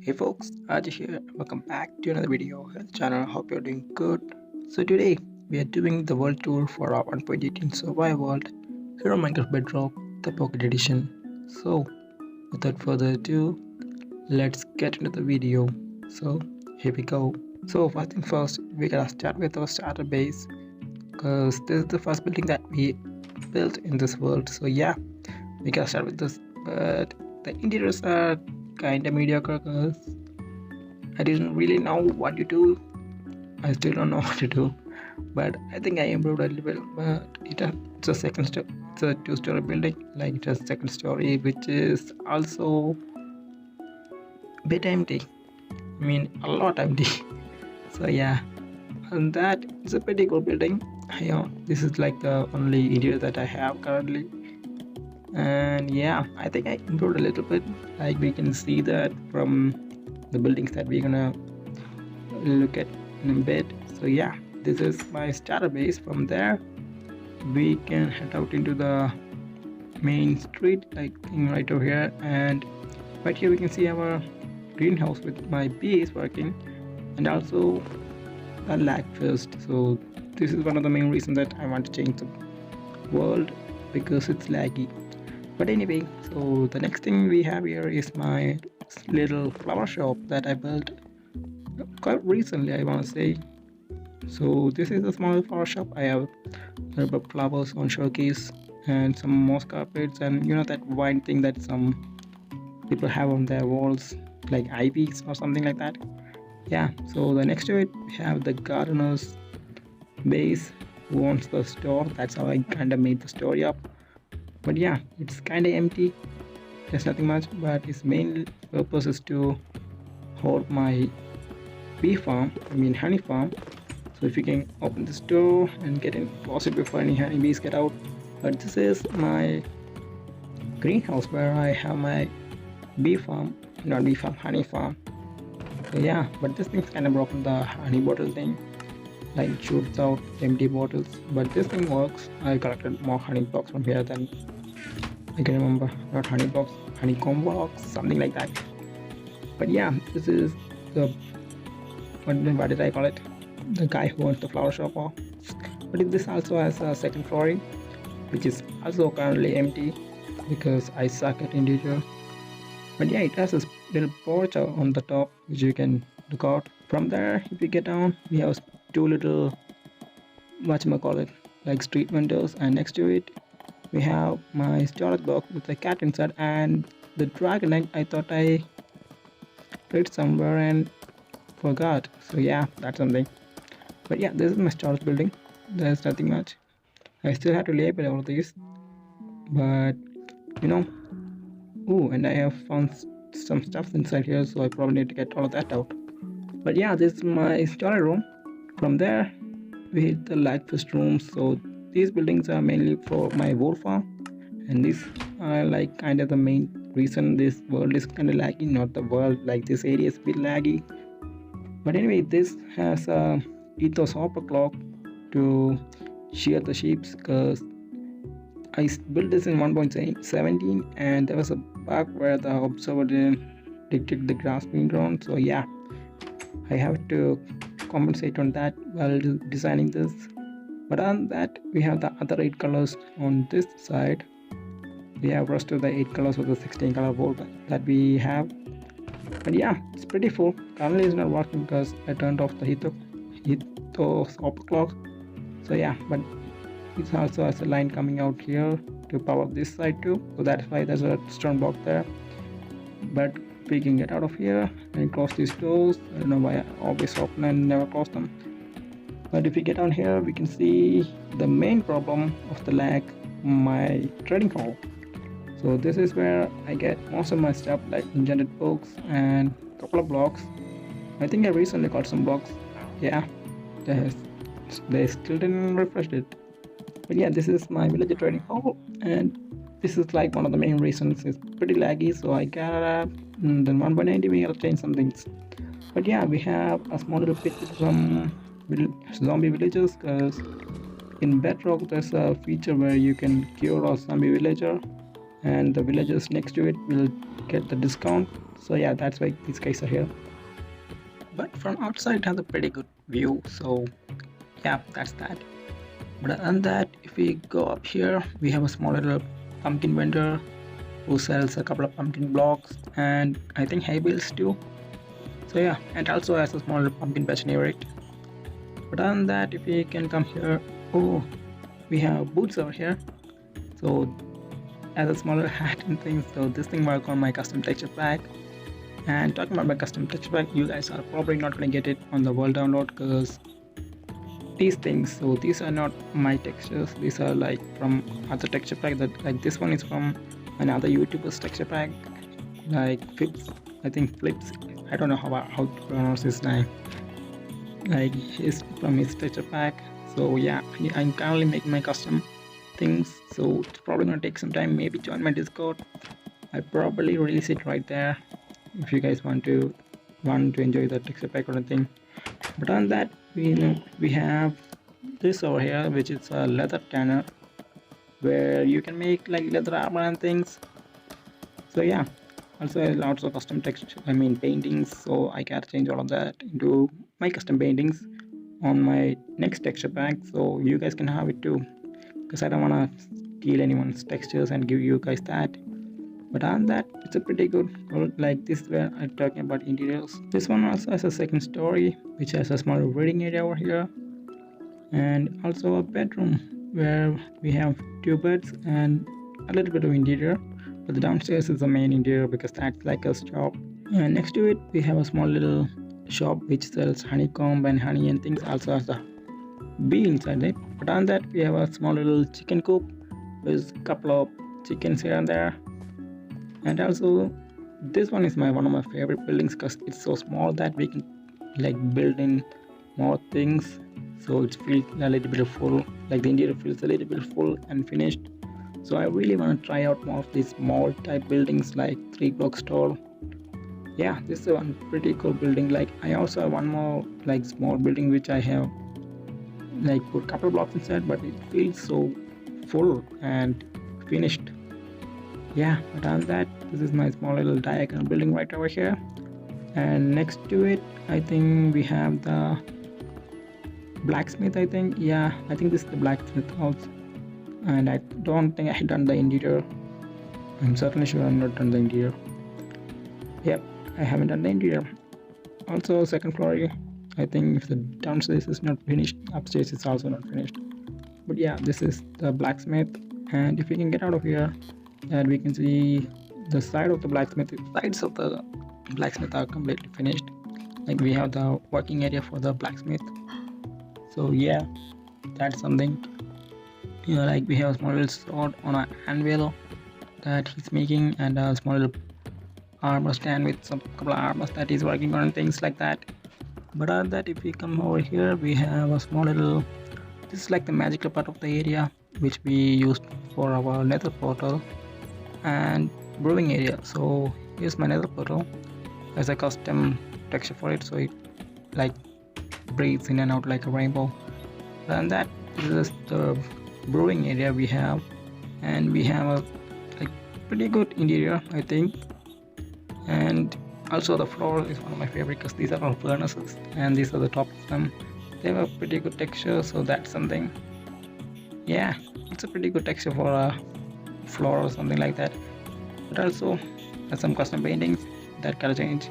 Hey folks, Aj here. Welcome back to another video here on the channel. Hope you're doing good. So today we are doing the world tour for our 1.18 survival world here on Minecraft Bedrock, the Pocket Edition. So without further ado, let's get into the video. So here we go. So first thing first, we gotta start with our starter base because this is the first building that we built in this world. So yeah, we gotta start with this, but the interiors are kinda mediocre because I didn't really know what to do. I still don't know what to do, but I think I improved a little bit. But it's a it's a two-story building. Like it has second story, which is also a bit empty. I mean, a lot empty. So yeah, and that is a pretty good building. Yeah, this is like the only interior that I have currently. And yeah, I think I improved a little bit. Like we can see that from the buildings that we're gonna look at in a bit. So yeah, this is my starter base. From there we can head out into the main street, like right over here, and right here we can see our greenhouse with my bees working, and also the lag first. So this is one of the main reasons that I want to change the world, because it's laggy. But anyway, so the next thing we have here is my little flower shop that I built quite recently, I want to say. So this is a small flower shop. I have rubber flowers on showcase and some moss carpets, and you know that wine thing that some people have on their walls, like ivies or something like that. Yeah, so the next to it we have the gardener's base who owns the store. That's how I kind of made the story up. But yeah, it's kind of empty. There's nothing much, but its main purpose is to hold my bee farm, I mean honey farm. So if you can open this door and get in, close it before any honeybees get out. But this is my greenhouse where I have my bee farm, not bee farm, honey farm. So yeah, but this thing's kind of broken, the honey bottle thing. Like it shoots out empty bottles, but this thing works. I collected more honey blocks from here than I can remember. Not honey blocks, honeycomb blocks, something like that. But yeah, this is the what did I call it? The guy who owns the flower shop. But this also has a second floor, which is also currently empty because I suck at interior. But yeah, it has a little porch on the top which you can look out. From there, if you get down, we have two little whatchamacallit, like street vendors, and next to it we have my storage box with a cat inside and the dragon egg I thought I put somewhere and forgot. So yeah, that's something. But yeah, this is my storage building. There's nothing much. I still have to label all these, but you know. Oh, and I have found some stuff inside here, so I probably need to get all of that out. But yeah, this is my storage room. From there we hit the lagfest rooms. So these buildings are mainly for my wool farm, and these are like kind of the main reason this world is kind of laggy. Not the world, like this area is a bit laggy. But anyway, this has a ethos hopper clock to shear the sheep, because I built this in 1.17 and there was a bug where the observer didn't detect the grass being grown. So yeah, I have to compensate on that while designing this. But on that, we have the other 8 colors on this side. We have rest of the 8 colors with the 16 color wool that we have. But yeah, it's pretty full. Currently it's not working because I turned off the ethos hopper clock. So yeah, but it also has a line coming out here to power this side too. So that's why there's a stone block there. But we can get out of here and close these doors. I don't know why I always open and never close them. But if we get down here, we can see the main problem of the lag, my trading hall. So this is where I get most of my stuff, like enchanted books and a couple of blocks. I think I recently got some blocks. Yeah, they still didn't refresh it. But yeah, this is my villager trading hall, and this is like one of the main reasons it's pretty laggy. So I gotta then 1.90 we gotta change some things. But yeah, we have a small little pit with some zombie villagers, because in Bedrock there's a feature where you can cure a zombie villager and the villagers next to it will get the discount. So yeah, that's why these guys are here. But from outside it has a pretty good view, so yeah, that's that. But other than that, if we go up here, we have a small little pumpkin vendor who sells a couple of pumpkin blocks and I think hay bales too. So yeah, and also has a small little pumpkin patch near it. But other than that, if we can come here, oh, we have boots over here. So as a smaller hat and things, so this thing work on my custom texture pack. And talking about my custom texture pack, you guys are probably not gonna get it on the world download because these things, so these are not my textures, these are like from other texture pack, that like this one is from another YouTuber's texture pack, like Flips, I think Flips, I don't know how to pronounce his name, like he's from his texture pack. So yeah, I'm currently making my custom things, so it's probably gonna take some time. Maybe join my Discord, I probably release it right there if you guys want to enjoy the texture pack or anything. But on that, we have this over here, which is a leather tanner, where you can make like leather armor and things. So yeah, also lots of custom texture, I mean paintings, so I can change all of that into my custom paintings on my next texture pack, so you guys can have it too, because I don't want to steal anyone's textures and give you guys that. But on that, it's a pretty good world. Like this where I'm talking about interiors. This one also has a second story, which has a small reading area over here, and also a bedroom where we have two beds and a little bit of interior. But the downstairs is the main interior because that's like a shop. And next to it, we have a small little shop which sells honeycomb and honey and things. Also has a bee inside it. But on that, we have a small little chicken coop with a couple of chickens here and there. And also this one is one of my favorite buildings because it's so small that we can like build in more things, so it feels a little bit full, like the interior feels a little bit full and finished. So I really want to try out more of these small type buildings like 3 blocks tall. Yeah, this is one pretty cool building. Like I also have one more like small building which I have like put a couple blocks inside, but it feels so full and finished. Yeah, but on that, this is my small little diagonal building right over here, and next to it I think we have the blacksmith. I think, yeah, I think this is the blacksmith house, and I don't think I done the interior. I'm certainly sure I'm not done the interior. Yep, I haven't done the interior. Also second floor, I think if the downstairs is not finished, upstairs is also not finished. But yeah, this is the blacksmith, and if we can get out of here, and we can see the side of the blacksmith, sides of the blacksmith are completely finished. Like we have the working area for the blacksmith. So yeah, that's something. You know, like we have a small little sword on an anvil that he's making, and a small little armor stand with some couple of armors that he's working on and things like that. But other than that, if we come over here, we have a small little, this is like the magical part of the area which we used for our Nether Portal and brewing area. So here's my Nether Portal. There's a custom texture for it, so it like breathes in and out like a rainbow. And that is the brewing area we have, and we have a like pretty good interior, I think. And also the floor is one of my favorite because these are all furnaces, and these are the top of them. They have a pretty good texture, so that's something. Yeah, it's a pretty good texture for a floor or something like that. But also there's some custom paintings that gotta change.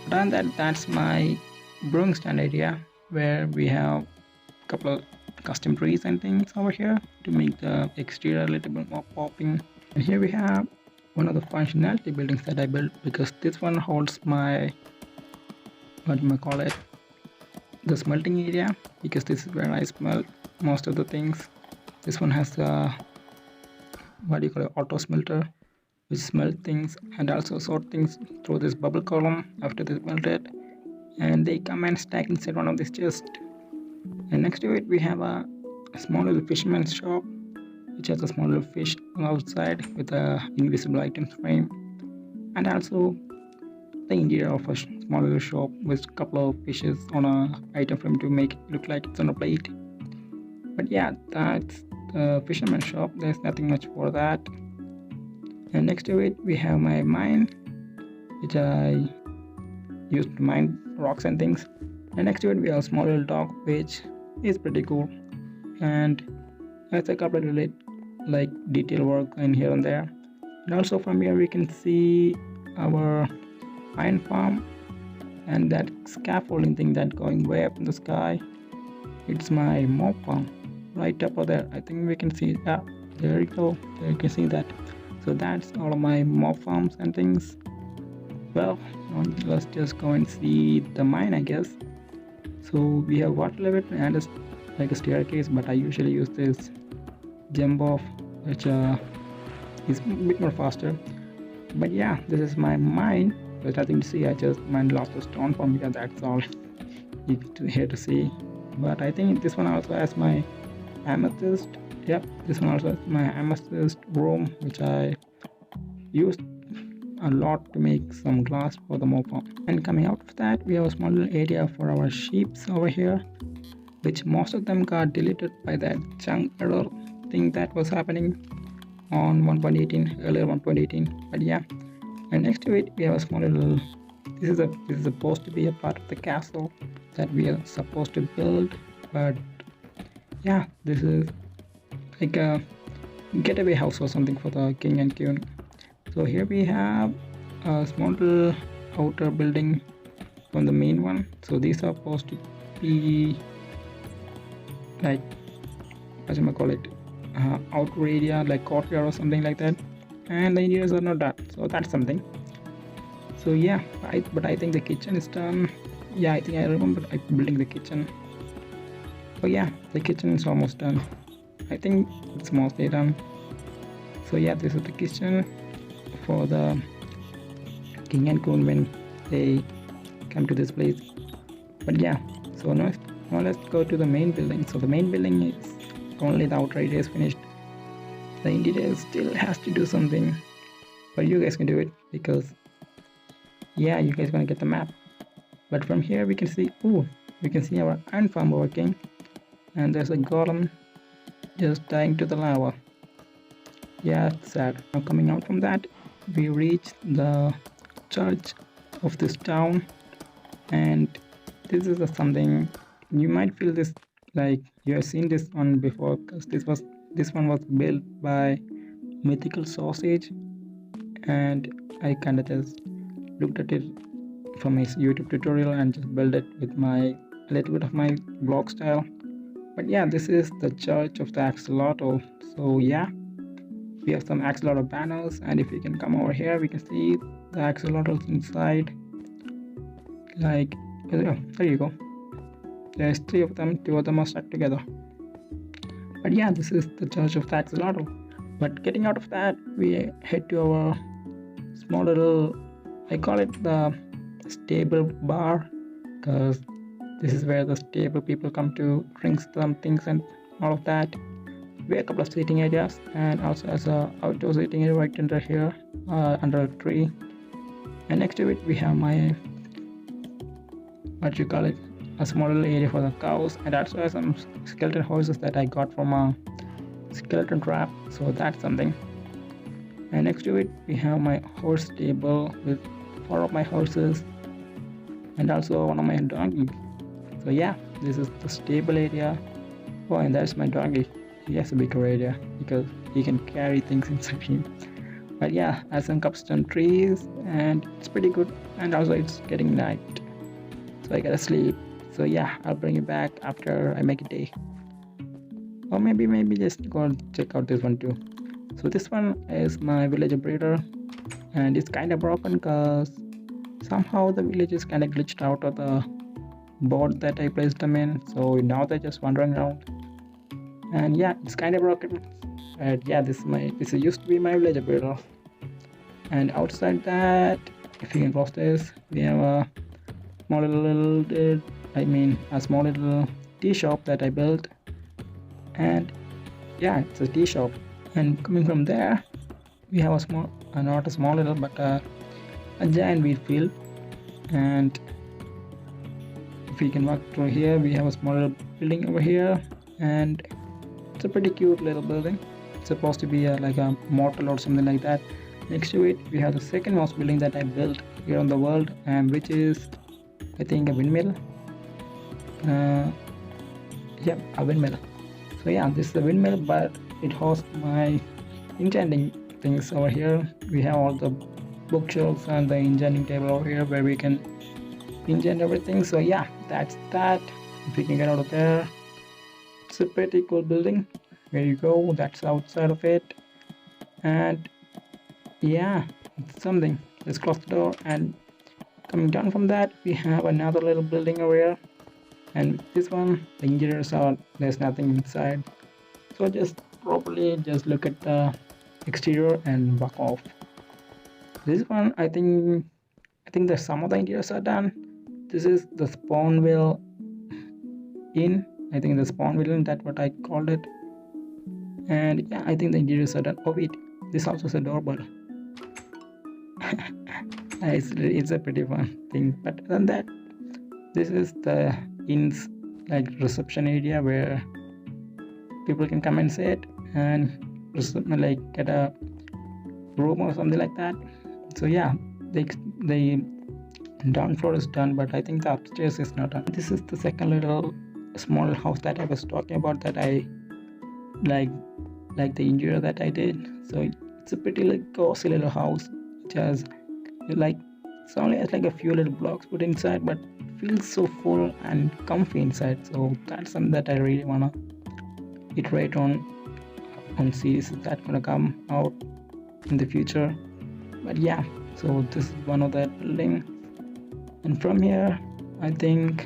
But other than that, that's my brewing stand area where we have a couple of custom trees and things over here to make the exterior a little bit more popping. And here we have one of the functionality buildings that I built, because this one holds my, what do I call it, the smelting area, because this is where I smelt most of the things. This one has a, what do you call it, auto smelter, which smelt things and also sort things through this bubble column after they melted, and they come and stack inside one of these chests. And next to it we have a small little fisherman's shop which has a small little fish outside with a invisible items frame, and also the interior of a small little shop with a couple of fishes on a item frame to make it look like it's on a plate. But yeah, that's the fisherman's shop. There's nothing much for that. And next to it we have my mine, which I used to mine rocks and things. And next to it we have a small little dog which is pretty cool, and it's a couple of like detail work in here and there. And also from here we can see our iron farm and that scaffolding thing that going way up in the sky. It's my mob farm right up over there. I think we can see that. There you go, there you can see that. So that's all of my mob farms and things. Well, now let's just go and see the mine, I guess. So we have water level and it's like a staircase, but I usually use this jump off, which is a bit more faster. But yeah, this is my mine. There's nothing to see. I just mined lots of stone from here. That's all you here to see. But I think this one also has my amethyst. Yep, this one also has my amethyst room, which I used a lot to make some glass for the mob farm. And coming out of that, we have a small little area for our sheeps over here, which most of them got deleted by that chunk error thing that was happening on 1.18, earlier 1.18. But yeah, and next to it we have a small little, this is supposed to be a part of the castle that we are supposed to build. But yeah, this is like a getaway house or something for the king and queen. So here we have a small little outer building from the main one. So these are supposed to be like, what do you call it, outer area like courtyard or something like that, and the interiors are not done, so that's something. So yeah, but I think the kitchen is done. Yeah, I think I remember building the kitchen. Oh yeah, the kitchen is almost done. I think it's mostly done. So yeah, this is the kitchen for the king and queen when they come to this place. But yeah, so now let's go to the main building. So the main building is only the outer area is finished. The interior still has to do something, but you guys can do it because yeah, you guys gonna get the map. But from here we can see, we can see our iron farm working, and there's a golem just dying to the lava. Yeah, it's sad. Now coming out from that, we reach the church of this town, and this is something you might feel this like you have seen this one before, because this one was built by Mythical Sausage, and I kinda just looked at it from his YouTube tutorial and just built it with a little bit of my blog style. But yeah, this is the church of the Axolotl. So yeah, we have some Axolotl banners, and if we can come over here, we can see the Axolotls inside. Like, there you go. There's 3 of them, 2 of them are stuck together. But yeah, this is the church of the Axolotl. But getting out of that, we head to our small little, I call it the stable bar, because this is where the stable people come to drink some things and all of that. We have a couple of seating areas, and also as a outdoor seating area right under here, under a tree. And next to it we have my, a small little area for the cows, and also have some skeleton horses that I got from a skeleton trap, so that's something. And next to it we have my horse stable with 4 of my horses and also 1 of my donkeys. So yeah, this is the stable area. Oh, and that's my donkey. He has a bigger area because he can carry things inside him. But yeah, I have some cobblestone trees, and it's pretty good. And also it's getting night, so I gotta sleep. So yeah, I'll bring you back after I make a day. Or maybe just go and check out this one too. So this one is my villager breeder, and it's kind of broken because somehow the village is kind of glitched out of the board that I placed them in. So now they're just wandering around, and yeah, it's kind of broken. And yeah, this used to be my villager breeder. And outside that, if you can cross this, we have a small little tea shop that I built. And yeah, it's a tea shop. And coming from there, we have not a small little, but a giant wheat field. And if we can walk through here, we have a small little building over here, and it's a pretty cute little building. It's supposed to be like a mortal or something like that. Next to it, we have the second most building that I built here on the world, and which is I think a windmill. Yeah, a windmill. So yeah, this is a windmill, but it hosts my enchanting things over here. We have all the bookshelves and the enchanting table over here where we can enchant everything. So yeah, that's that. If we can get out of there, it's a pretty cool building. There you go, that's outside of it. And yeah, it's something. Let's close the door, and coming down from that we have another little building over here. And this one, the interiors are, there's nothing inside, so just properly just look at the exterior and walk off. This one, I think that some of the interiors are done. This is the Spawnville Inn. I think the Spawnville Inn, that's what I called it. And yeah, I think the interiors are done. Oh wait, this also is a doorbell. It's a pretty fun thing. But other than that, this is the inn's like reception area where people can come and sit and like get a room or something like that. So yeah, the down floor is done, but I think the upstairs is not done. This is the second little small house that I was talking about, that I like the interior that I did. So it's a pretty like cozy little house, which has like, it's only has like a few little blocks put inside, but feels so full and comfy inside. So that's something that I really wanna iterate on series that gonna come out in the future. But yeah, so this is one of the building, and from here I think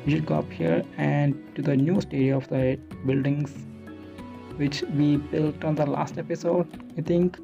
we should go up here and to the newest area of the buildings, which we built on the last episode, I think.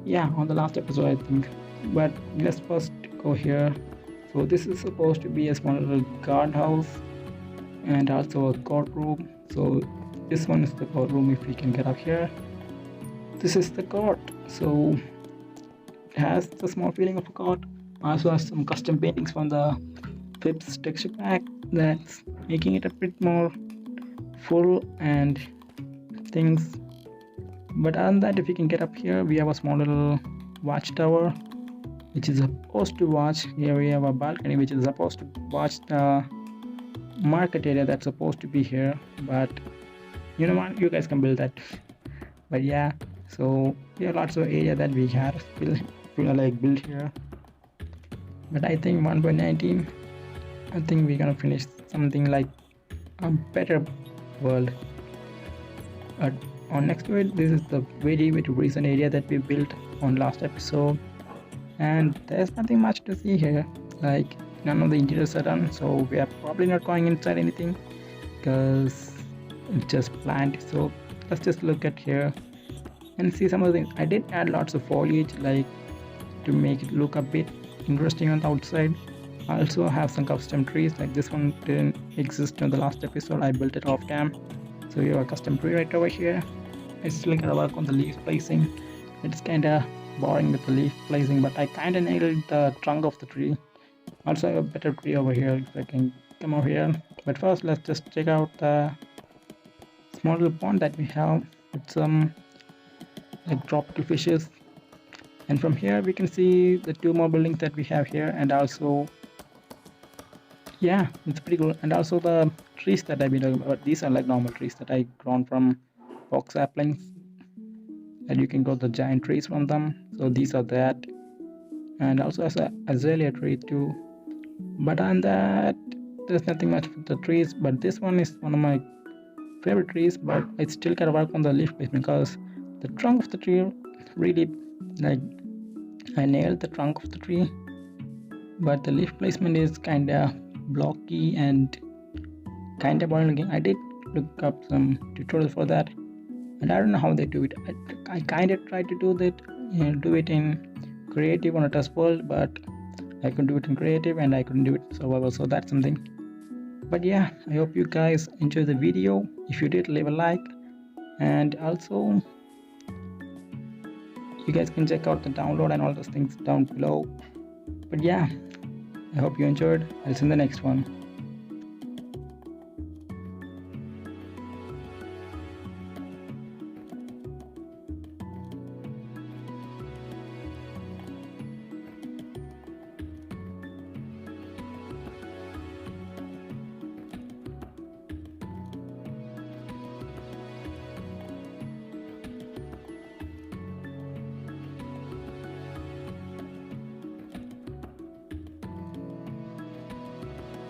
Yeah, on the last episode I think. But let's first go here. So this is supposed to be a small little guardhouse and also a courtroom. So this one is the courtroom. If we can get up here, this is the court. So it has the small feeling of a court. Also has some custom paintings from the Phipps texture pack that's making it a bit more full and things. But other than that, if we can get up here, we have a small little watchtower which is supposed to watch. Here we have a balcony which is supposed to watch the market area that's supposed to be here. But you know what, you guys can build that. But yeah, so we have lots of area that we have built here. But I think 1.19, I think we're gonna finish something like a better world. On next to it, this is the very recent area that we built on last episode, and there's nothing much to see here. Like, none of the interiors are done, so we are probably not going inside anything because it's just planned. So let's just look at here and see some of the things. I did add lots of foliage, like to make it look a bit interesting on the outside. I also have some custom trees, like this one didn't exist on the last episode. I built it off cam. So we have a custom tree right over here. I still gotta work on the leaf placing. It's kinda boring with the leaf placing, but I kinda nailed the trunk of the tree. Also have a better tree over here if I can come over here. But first let's just check out the small little pond that we have with some like tropical fishes. And from here we can see the two more buildings that we have here, and also yeah, it's pretty cool. And also the trees that I've been talking about, these are like normal trees that I grown from box saplings, and you can grow the giant trees from them. So these are that, and also as a azalea tree too. But on that, there's nothing much with the trees. But this one is one of my favorite trees, but I still gotta work on the leaf placement because the trunk of the tree really, like, I nailed the trunk of the tree, but the leaf placement is kinda blocky and kinda boring looking. I did look up some tutorials for that, and I don't know how they do it. I kinda tried to do that, do it in creative on a test world, but I couldn't do it in creative and I couldn't do it in survival, so that's something. But yeah, I hope you guys enjoyed the video. If you did, leave a like, and also you guys can check out the download and all those things down below. But yeah, I hope you enjoyed. I'll see you in the next one.